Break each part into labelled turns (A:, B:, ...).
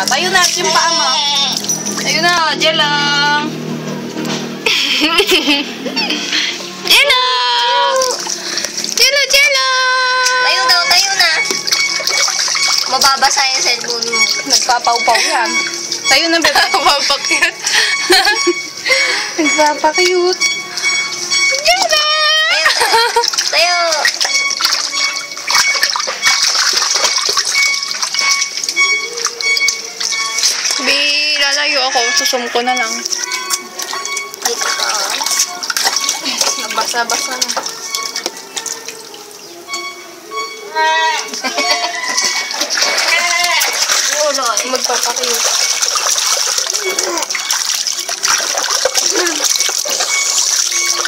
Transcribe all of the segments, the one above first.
A: Tayo na, yung paa mo. Tayo na, dyan lang. Jello! Jello, Jello!
B: Tayo daw, tayo na. Mababasa yung cellphone mo.
A: Nagpapaw-paw yan. Tayo na, bebe.
B: Mababakit.
A: Nagpapakute. Jello!
B: Tayo.
A: Lalayo ako. Susum ko na lang.
B: Dito ka.
A: Nabasa-basa na. Magpapakute.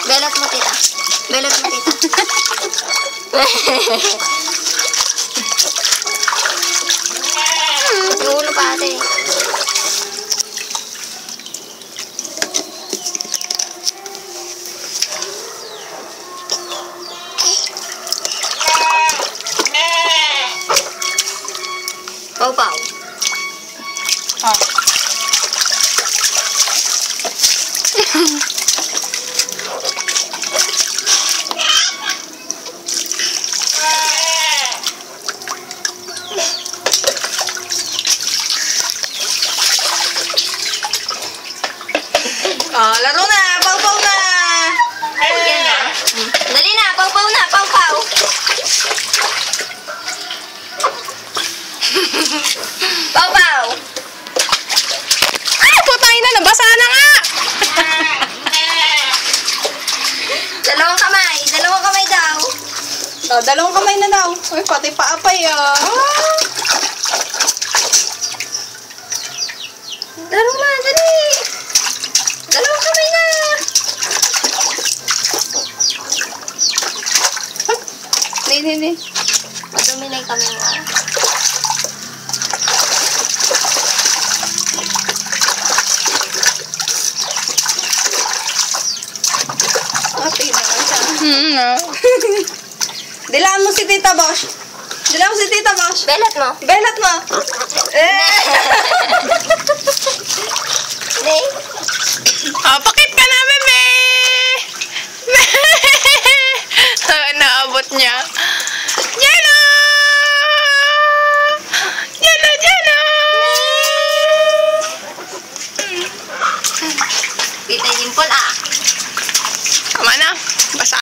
B: Belat mo, tita. Belat mo, tita. Yung ulo pa, ate. Pau-pau.
A: Ah. Ah, laro na! Pau-pau na!
B: Yan na. Dali na, pau-pau na, pau-pau. Pau-pau.
A: Ay, putay na! Nabasa na nga!
B: Dalawang kamay daw.
A: Oh, dalawang kamay na daw. Uy, pati paapay ah.
B: Laro na, dali. Dalawang kamay na.
A: Hindi.
B: Madumi na yung kamay mo.
A: Okay na siya. Dilaan mo si Tita Bosh. Dilaan mo si Tita Bosh.
B: Belat mo.
A: Belat mo.
B: Dali.
A: Pakit ka na, bebe!